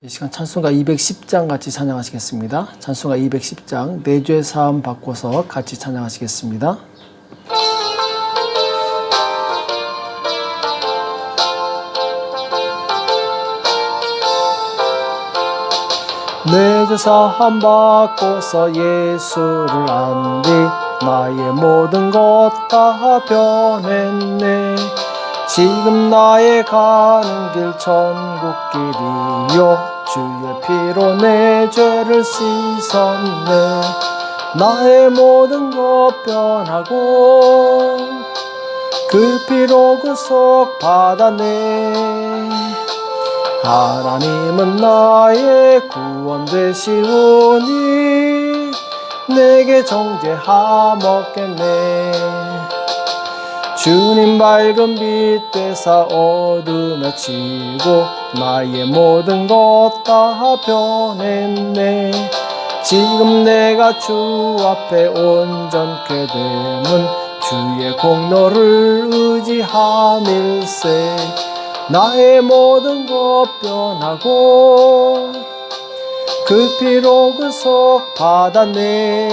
이 시간 찬송가 210장 같이 찬양하시겠습니다. 찬송가 210장 내 죄 사함 받고서 같이 찬양하시겠습니다. 내 죄 사함 받고서 예수를 안 뒤 나의 모든 것 다 변했네. 지금 나의 가는 길 천국길이요 주의 피로 내 죄를 씻었네. 나의 모든 것 변하고 그 피로 구속 받았네. 하나님은 나의 구원 되시오니 내게 정죄하먹겠네. 주님 밝은 빛 되사 어둠에 치고 나의 모든 것 다 변했네. 지금 내가 주 앞에 온전케 됨은 주의 공로를 의지함일세. 나의 모든 것 변하고 그 피로 구속 받았네.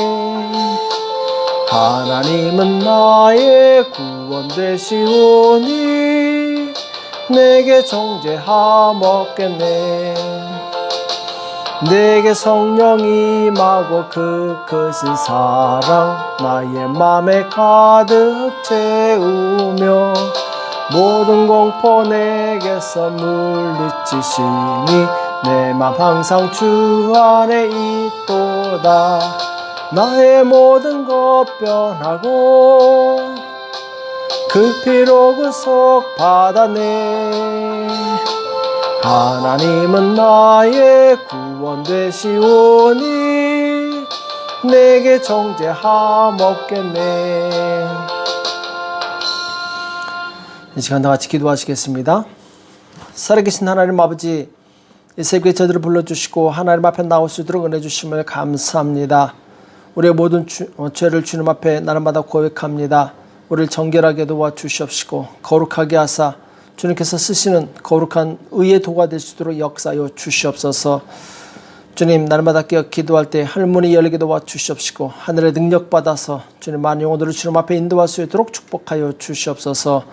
하나님은 나의 구원 되시오니 내게 정죄하먹겠네. 내게 성령이 임하고 그 크신 사랑 나의 맘에 가득 채우며 모든 공포 내게서 물리치시니 내 맘 항상 주 안에 있도다. 나의 모든 것 변하고 그 피로 구속 받았네. 하나님은 나의 구원 되시오니 내게 정죄하먹겠네. 이 시간 다 같이 기도하시겠습니다. 살아계신 하나님 아버지, 이 새벽에 저들을 불러주시고 하나님 앞에 나올 수 있도록 은혜 주심을 감사합니다. 우리의 모든 죄를 주님 앞에 날마다 고백합니다. 우리를 정결하게 도와주시옵시고 거룩하게 하사 주님께서 쓰시는 거룩한 의의 도가 될 수 있도록 역사하여 주시옵소서. 주님, 날마다 깨어 기도할 때 하늘문이 열리게 도와주시옵시고 하늘의 능력 받아서 주님 많은 영혼들을 주님 앞에 인도할 수 있도록 축복하여 주시옵소서.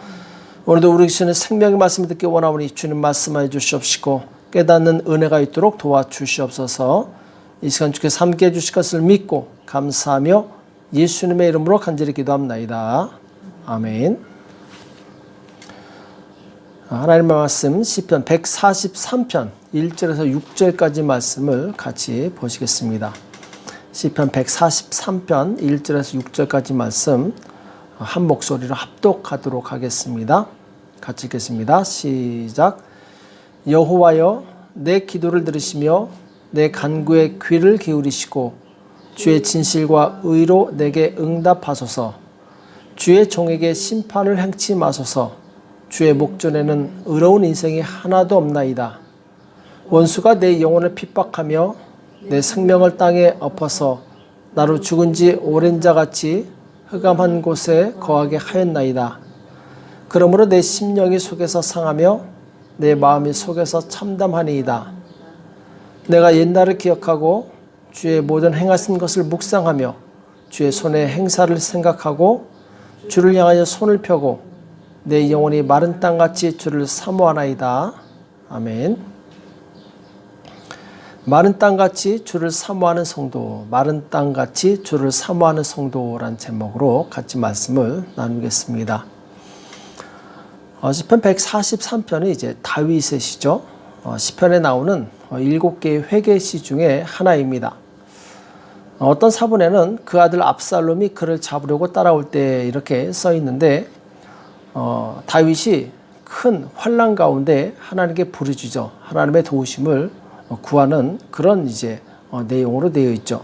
오늘도 우리 주시는 생명의 말씀을 듣기 원하오니 주님 말씀하여 주시옵시고 깨닫는 은혜가 있도록 도와주시옵소서. 이 시간 주께서 함께 해주실 것을 믿고 감사하며 예수님의 이름으로 간절히 기도합나이다. 아멘. 하나님의 말씀 시편 143편 1절에서 6절까지 말씀을 같이 보시겠습니다. 시편 143편 1절에서 6절까지 말씀 한 목소리로 합독하도록 하겠습니다. 같이 읽겠습니다. 시작. 여호와여, 내 기도를 들으시며 내 간구에 귀를 기울이시고 주의 진실과 의로 내게 응답하소서. 주의 종에게 심판을 행치 마소서. 주의 목전에는 의로운 인생이 하나도 없나이다. 원수가 내 영혼을 핍박하며 내 생명을 땅에 엎어서 나로 죽은 지 오랜 자같이 흑암한 곳에 거하게 하였나이다. 그러므로 내 심령이 속에서 상하며 내 마음이 속에서 참담하니이다. 내가 옛날을 기억하고 주의 모든 행하신 것을 묵상하며 주의 손의 행사를 생각하고 주를 향하여 손을 펴고 내 영혼이 마른 땅같이 주를 사모하나이다. 아멘. 마른 땅같이 주를 사모하는 성도, 마른 땅같이 주를 사모하는 성도란 제목으로 같이 말씀을 나누겠습니다. 시편 143편은 이제 다윗의 시죠. 시편에 나오는 7개의 회개시 중에 하나입니다. 어떤 사본에는 그 아들 압살롬이 그를 잡으려고 따라올 때 이렇게 써 있는데 다윗이 큰 환난 가운데 하나님께 부르짖어 하나님의 도우심을 구하는 그런 이제 내용으로 되어 있죠.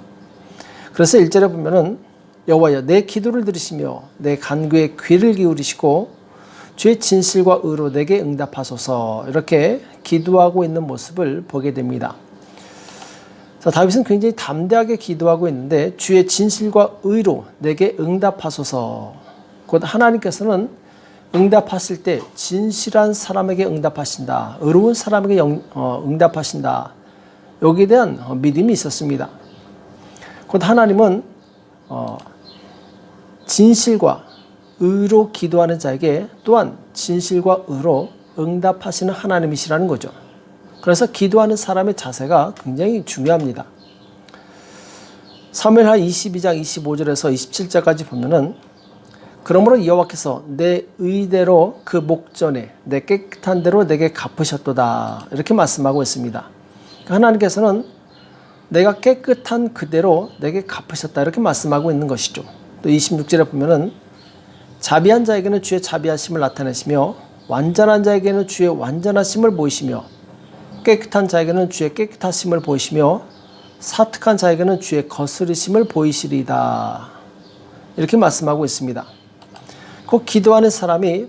그래서 1절에 보면은 여호와여, 내 기도를 들으시며 내 간구에 귀를 기울이시고 주의 진실과 의로 내게 응답하소서, 이렇게 기도하고 있는 모습을 보게 됩니다. 자, 다윗은 굉장히 담대하게 기도하고 있는데 주의 진실과 의로 내게 응답하소서, 곧 하나님께서는 응답하실 때 진실한 사람에게 응답하신다. 의로운 사람에게 응답하신다. 여기에 대한 믿음이 있었습니다. 곧 하나님은 진실과 의로 기도하는 자에게 또한 진실과 의로 응답하시는 하나님이시라는 거죠. 그래서 기도하는 사람의 자세가 굉장히 중요합니다. 사무엘하 22장 25절에서 27절까지 보면은 그러므로 여호와께서 내 의대로 그 목전에 내 깨끗한 대로 내게 갚으셨도다. 이렇게 말씀하고 있습니다. 하나님께서는 내가 깨끗한 그대로 내게 갚으셨다. 이렇게 말씀하고 있는 것이죠. 또 26절에 보면은 자비한 자에게는 주의 자비하심을 나타내시며 완전한 자에게는 주의 완전하심을 보이시며 깨끗한 자에게는 주의 깨끗하심을 보이시며 사특한 자에게는 주의 거스르심을 보이시리이다. 이렇게 말씀하고 있습니다. 그 기도하는 사람이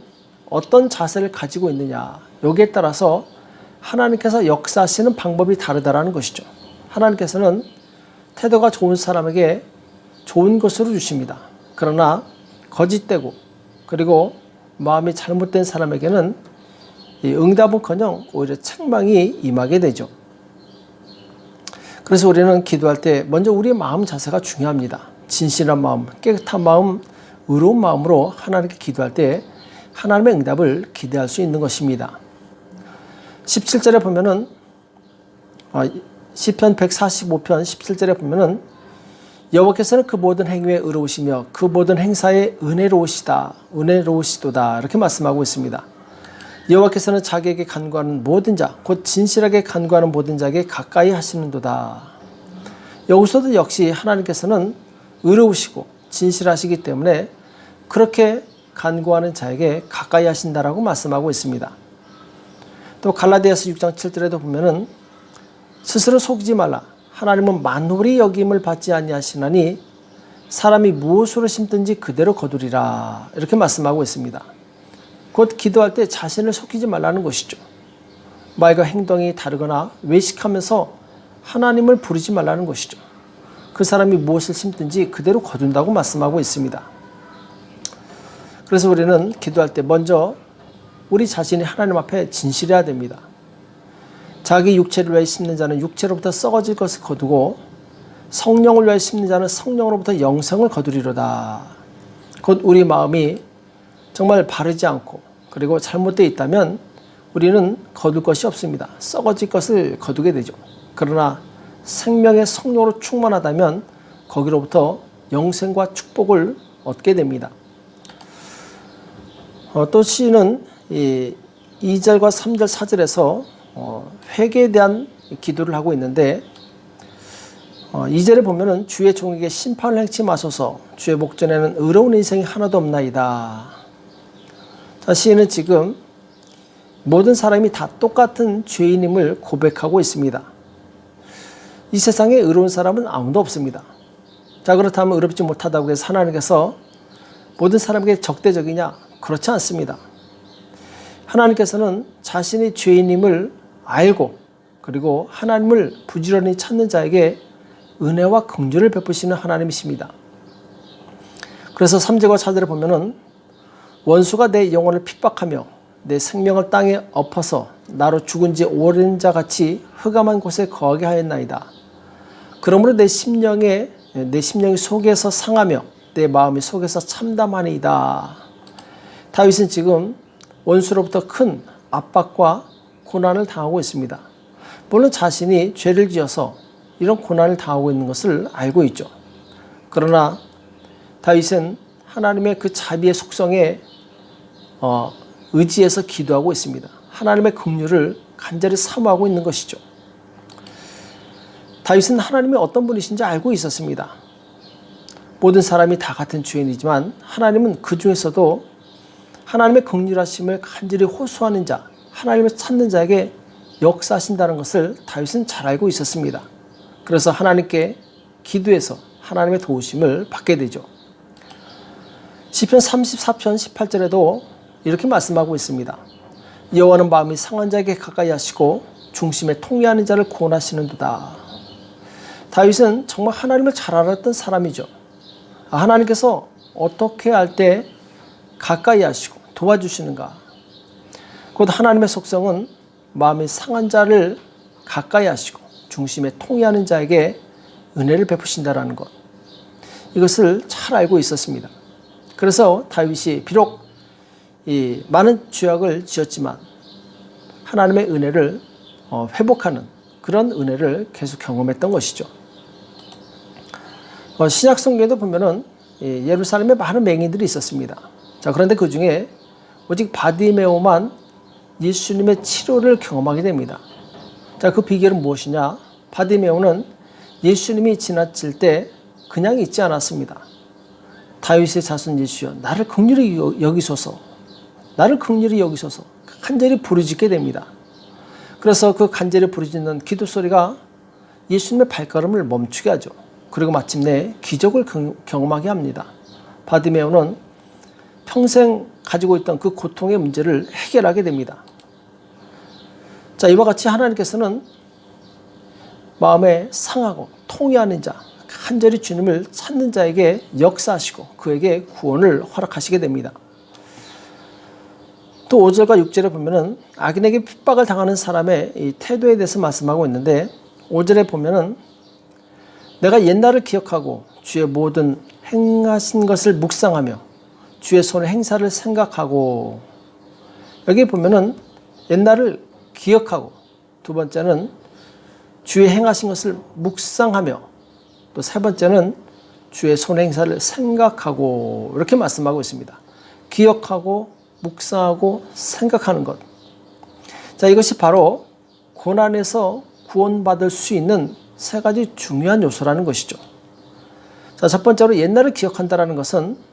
어떤 자세를 가지고 있느냐, 여기에 따라서 하나님께서 역사하시는 방법이 다르다라는 것이죠. 하나님께서는 태도가 좋은 사람에게 좋은 것으로 주십니다. 그러나 거짓되고 그리고 마음이 잘못된 사람에게는 이 응답은커녕 오히려 책망이 임하게 되죠. 그래서 우리는 기도할 때 먼저 우리의 마음 자세가 중요합니다. 진실한 마음, 깨끗한 마음, 의로운 마음으로 하나님께 기도할 때 하나님의 응답을 기대할 수 있는 것입니다. 17절에 보면은 시편 145편 17절에 보면은 여호와께서는 그 모든 행위에 의로우시며 그 모든 행사에 은혜로우시도다 이렇게 말씀하고 있습니다. 여호와께서는 자기에게 간구하는 모든 자, 곧 진실하게 간구하는 모든 자에게 가까이 하시는도다. 여기서도 역시 하나님께서는 의로우시고 진실하시기 때문에 그렇게 간구하는 자에게 가까이 하신다라고 말씀하고 있습니다. 또 갈라디아서 6장 7절에도 보면은 스스로 속이지 말라. 하나님은 만홀이 여김을 받지 아니하시나니 사람이 무엇으로 심든지 그대로 거두리라. 이렇게 말씀하고 있습니다. 곧 기도할 때 자신을 속이지 말라는 것이죠. 말과 행동이 다르거나 외식하면서 하나님을 부르지 말라는 것이죠. 그 사람이 무엇을 심든지 그대로 거둔다고 말씀하고 있습니다. 그래서 우리는 기도할 때 먼저 우리 자신이 하나님 앞에 진실해야 됩니다. 자기 육체를 위해 심는 자는 육체로부터 썩어질 것을 거두고 성령을 위해 심는 자는 성령으로부터 영생을 거두리로다. 곧 우리 마음이 정말 바르지 않고 그리고 잘못되어 있다면 우리는 거둘 것이 없습니다. 썩어질 것을 거두게 되죠. 그러나 생명의 성령으로 충만하다면 거기로부터 영생과 축복을 얻게 됩니다. 또 시인은 2절과 3절 4절에서 회개에 대한 기도를 하고 있는데 2절에 보면은 주의 종에게 심판을 행치 마소서 주의 목전에는 의로운 인생이 하나도 없나이다. 자, 시인은 지금 모든 사람이 다 똑같은 죄인임을 고백하고 있습니다. 이 세상에 의로운 사람은 아무도 없습니다. 자, 그렇다면 의롭지 못하다고 해서 하나님께서 모든 사람에게 적대적이냐? 그렇지 않습니다. 하나님께서는 자신이 죄인임을 알고 그리고 하나님을 부지런히 찾는 자에게 은혜와 긍휼을 베푸시는 하나님이십니다. 그래서 3절과 4절에 보면은 원수가 내 영혼을 핍박하며 내 생명을 땅에 엎어서 나로 죽은 지 오랜 자 같이 흑암한 곳에 거하게 하였나이다. 그러므로 내 심령이 속에서 상하며 내 마음이 속에서 참담하니이다. 다윗은 지금 원수로부터 큰 압박과 고난을 당하고 있습니다. 물론 자신이 죄를 지어서 이런 고난을 당하고 있는 것을 알고 있죠. 그러나 다윗은 하나님의 그 자비의 속성에 의지해서 기도하고 있습니다. 하나님의 긍휼을 간절히 사모하고 있는 것이죠. 다윗은 하나님이 어떤 분이신지 알고 있었습니다. 모든 사람이 다 같은 죄인이지만 하나님은 그 중에서도 하나님의 긍휼하심을 간절히 호소하는 자, 하나님을 찾는 자에게 역사하신다는 것을 다윗은 잘 알고 있었습니다. 그래서 하나님께 기도해서 하나님의 도우심을 받게 되죠. 시편 34편 18절에도 이렇게 말씀하고 있습니다. 여호와는 마음이 상한 자에게 가까이 하시고 중심에 통회하는 자를 구원하시는도다. 다윗은 정말 하나님을 잘 알았던 사람이죠. 하나님께서 어떻게 할 때 가까이 하시고 도와주시는가? 곧 하나님의 속성은 마음이 상한 자를 가까이 하시고 중심에 통회하는 자에게 은혜를 베푸신다라는 것. 이것을 잘 알고 있었습니다. 그래서 다윗이 비록 이 많은 죄악을 지었지만 하나님의 은혜를 회복하는 그런 은혜를 계속 경험했던 것이죠. 신약 성경에도 보면은 예루살렘에 많은 맹인들이 있었습니다. 자, 그런데 그 중에 오직 바디메오만 예수님의 치료를 경험하게 됩니다. 자, 그 비결은 무엇이냐? 바디메오는 예수님이 지나칠 때 그냥 있지 않았습니다. 다윗의 자손 예수여, 나를 긍휼히 여기소서, 나를 긍휼히 여기소서 간절히 부르짖게 됩니다. 그래서 그 간절히 부르짖는 기도 소리가 예수님의 발걸음을 멈추게 하죠. 그리고 마침내 기적을 경험하게 합니다. 바디메오는 평생 가지고 있던 그 고통의 문제를 해결하게 됩니다. 자, 이와 같이 하나님께서는 마음에 상하고 통회하는 자, 간절히 주님을 찾는 자에게 역사하시고 그에게 구원을 허락하시게 됩니다. 또 5절과 6절에 보면은 악인에게 핍박을 당하는 사람의 이 태도에 대해서 말씀하고 있는데 5절에 보면은 내가 옛날을 기억하고 주의 모든 행하신 것을 묵상하며 주의 손의 행사를 생각하고, 여기 보면은 옛날을 기억하고, 두 번째는 주의 행하신 것을 묵상하며, 또 세 번째는 주의 손의 행사를 생각하고, 이렇게 말씀하고 있습니다. 기억하고 묵상하고 생각하는 것. 자, 이것이 바로 고난에서 구원받을 수 있는 세 가지 중요한 요소라는 것이죠. 자, 첫 번째로 옛날을 기억한다는 것은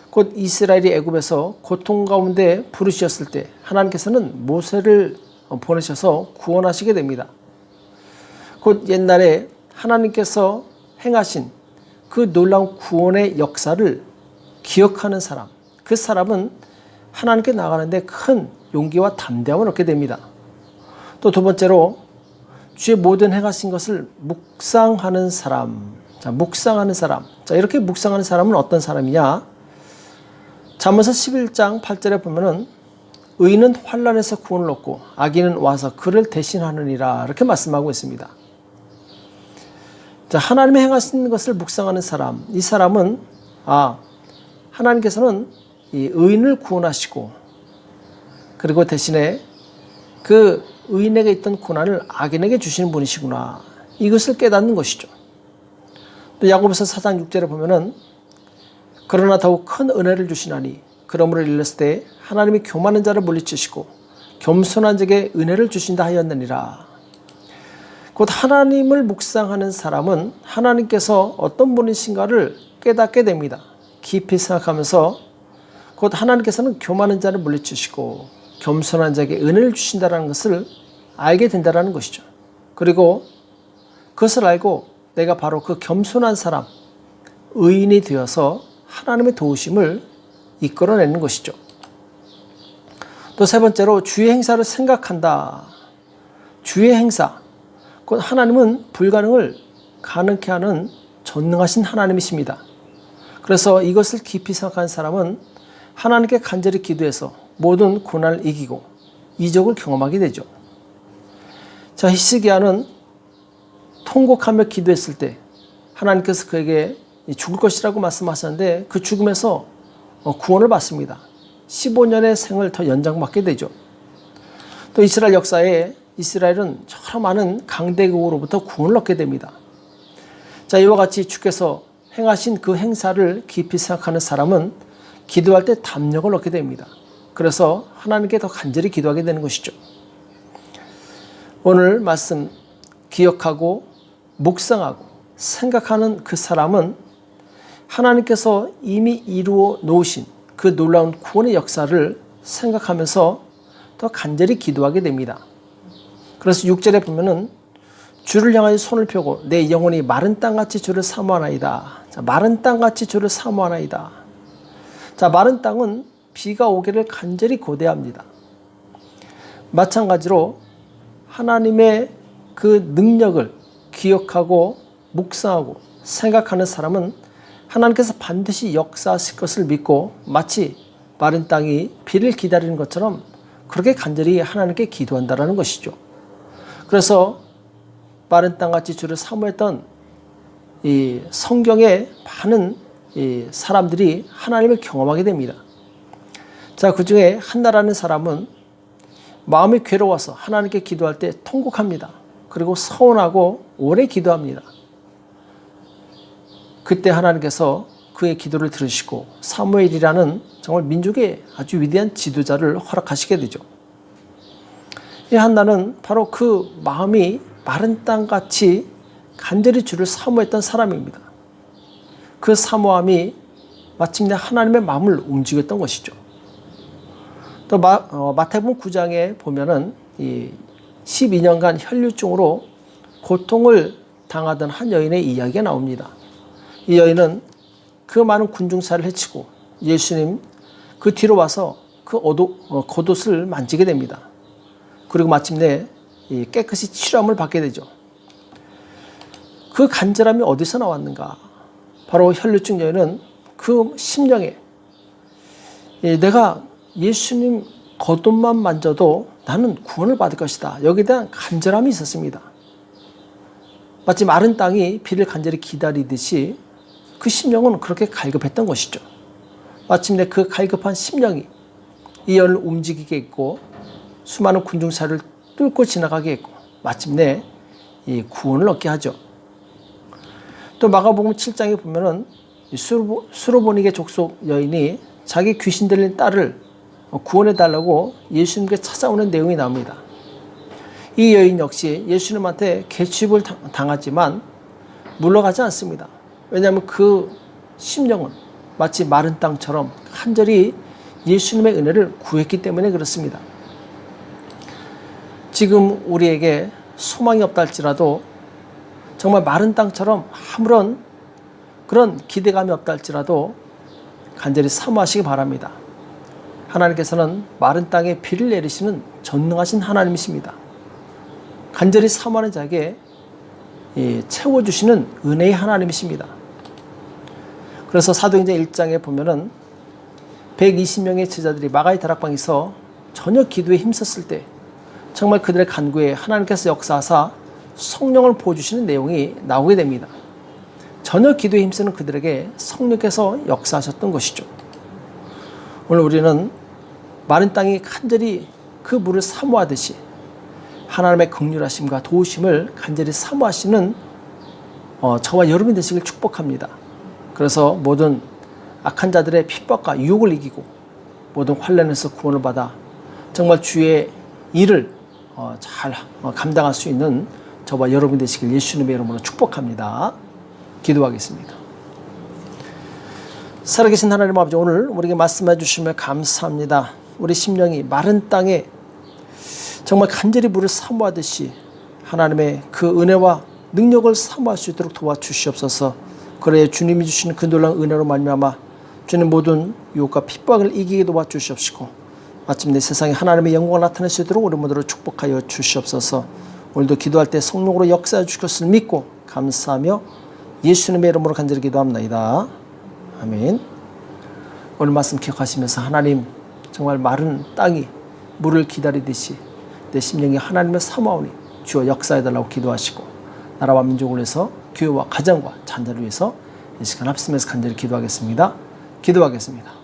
곧 이스라엘이 애굽에서 고통 가운데 부르셨을 때 하나님께서는 모세를 보내셔서 구원하시게 됩니다. 곧 옛날에 하나님께서 행하신 그 놀라운 구원의 역사를 기억하는 사람, 그 사람은 하나님께 나가는데 큰 용기와 담대함을 얻게 됩니다. 또 두 번째로 주의 모든 행하신 것을 묵상하는 사람. 자, 묵상하는 사람. 자, 이렇게 묵상하는 사람은 어떤 사람이냐? 잠언서 11장 8절에 보면은 의인은 환난에서 구원을 얻고 악인은 와서 그를 대신하느니라, 이렇게 말씀하고 있습니다. 자, 하나님의 행하신 것을 묵상하는 사람, 이 사람은 하나님께서는 이 의인을 구원하시고 그리고 대신에 그 의인에게 있던 고난을 악인에게 주시는 분이시구나, 이것을 깨닫는 것이죠. 또 야고보서 4장 6절에 보면은 그러나 더욱 큰 은혜를 주시나니 그러므로 일렀을 때 하나님이 교만한 자를 물리치시고 겸손한 자에게 은혜를 주신다 하였느니라. 곧 하나님을 묵상하는 사람은 하나님께서 어떤 분이신가를 깨닫게 됩니다. 깊이 생각하면서 곧 하나님께서는 교만한 자를 물리치시고 겸손한 자에게 은혜를 주신다는 것을 알게 된다는 것이죠. 그리고 그것을 알고 내가 바로 그 겸손한 사람, 의인이 되어서 하나님의 도우심을 이끌어내는 것이죠. 또 세 번째로 주의 행사를 생각한다. 주의 행사. 곧 하나님은 불가능을 가능케 하는 전능하신 하나님이십니다. 그래서 이것을 깊이 생각하는 사람은 하나님께 간절히 기도해서 모든 고난을 이기고 이적을 경험하게 되죠. 자, 히스기야는 통곡하며 기도했을 때 하나님께서 그에게 죽을 것이라고 말씀하셨는데 그 죽음에서 구원을 받습니다. 15년의 생을 더 연장받게 되죠. 또 이스라엘 역사에 이스라엘은 여러 많은 강대국으로부터 구원을 얻게 됩니다. 자, 이와 같이 주께서 행하신 그 행사를 깊이 생각하는 사람은 기도할 때 담력을 얻게 됩니다. 그래서 하나님께 더 간절히 기도하게 되는 것이죠. 오늘 말씀 기억하고 묵상하고 생각하는 그 사람은 하나님께서 이미 이루어 놓으신 그 놀라운 구원의 역사를 생각하면서 더 간절히 기도하게 됩니다. 그래서 6절에 보면은 주를 향하여 손을 펴고 내 영혼이 마른 땅같이 주를 사모하나이다. 자, 마른 땅같이 주를 사모하나이다. 자, 마른 땅은 비가 오기를 간절히 고대합니다. 마찬가지로 하나님의 그 능력을 기억하고 묵상하고 생각하는 사람은 하나님께서 반드시 역사하실 것을 믿고 마치 마른 땅이 비를 기다리는 것처럼 그렇게 간절히 하나님께 기도한다라는 것이죠. 그래서 마른 땅같이 주를 사모했던 이 성경의 많은 이 사람들이 하나님을 경험하게 됩니다. 자, 그 중에 한나라는 사람은 마음이 괴로워서 하나님께 기도할 때 통곡합니다. 그리고 서운하고 오래 기도합니다. 그때 하나님께서 그의 기도를 들으시고 사무엘이라는 정말 민족의 아주 위대한 지도자를 허락하시게 되죠. 이 한나는 바로 그 마음이 마른 땅같이 간절히 주를 사모했던 사람입니다. 그 사모함이 마침내 하나님의 마음을 움직였던 것이죠. 또 마태복음 9장에 보면은 이 12년간 혈류증으로 고통을 당하던 한 여인의 이야기가 나옵니다. 이 여인은 그 많은 군중사를 해치고 예수님 그 뒤로 와서 그 겉옷을 만지게 됩니다. 그리고 마침내 깨끗이 치료함을 받게 되죠. 그 간절함이 어디서 나왔는가? 바로 혈류증 여인은 그 심령에 내가 예수님 겉옷만 만져도 나는 구원을 받을 것이다. 여기에 대한 간절함이 있었습니다. 마치 마른 땅이 비를 간절히 기다리듯이 그 심령은 그렇게 갈급했던 것이죠. 마침내 그 갈급한 심령이 이 여인을 움직이게 했고 수많은 군중사를 뚫고 지나가게 했고 마침내 이 구원을 얻게 하죠. 또 마가복음 7장에 보면은 수로보니게 족속 여인이 자기 귀신 들린 딸을 구원해달라고 예수님께 찾아오는 내용이 나옵니다. 이 여인 역시 예수님한테 개취입을 당하지만 물러가지 않습니다. 왜냐하면 그 심령은 마치 마른 땅처럼 간절히 예수님의 은혜를 구했기 때문에 그렇습니다. 지금 우리에게 소망이 없다 할지라도 정말 마른 땅처럼 아무런 그런 기대감이 없다 할지라도 간절히 사모하시기 바랍니다. 하나님께서는 마른 땅에 비를 내리시는 전능하신 하나님이십니다. 간절히 사모하는 자에게 채워주시는 은혜의 하나님이십니다. 그래서 사도행전 1장에 보면은 120명의 제자들이 마가의 다락방에서 전혀 기도에 힘썼을 때 정말 그들의 간구에 하나님께서 역사하사 성령을 부어주시는 내용이 나오게 됩니다. 전혀 기도에 힘쓰는 그들에게 성령께서 역사하셨던 것이죠. 오늘 우리는 마른 땅이 간절히 그 물을 사모하듯이 하나님의 긍휼하심과 도우심을 간절히 사모하시는 저와 여러분이 되시길 축복합니다. 그래서 모든 악한 자들의 핍박과 유혹을 이기고 모든 환난에서 구원을 받아 정말 주의 일을 잘 감당할 수 있는 저와 여러분 되시길 예수님의 이름으로 축복합니다. 기도하겠습니다. 살아계신 하나님 아버지, 오늘 우리에게 말씀해 주시며 감사합니다. 우리 심령이 마른 땅에 정말 간절히 물을 사모하듯이 하나님의 그 은혜와 능력을 사모할 수 있도록 도와주시옵소서. 그래 주님이 주시는 그 놀라운 은혜로 말미암아 주님 모든 유혹과 핍박을 이기게 도와주시옵시고 마침내 세상에 하나님의 영광을 나타낼 수 있도록 우리 모두를 축복하여 주시옵소서. 오늘도 기도할 때 성령으로 역사해 주실 것을 믿고 감사하며 예수님의 이름으로 간절히 기도합니다. 아멘. 오늘 말씀 기억하시면서 하나님, 정말 마른 땅이 물을 기다리듯이 내 심령이 하나님의 사모하오니 주여 역사해달라고 기도하시고 나라와 민족을 위해서 교회와 가정과 자녀를 위해서 이 시간 합심해서 간절히 기도하겠습니다. 기도하겠습니다.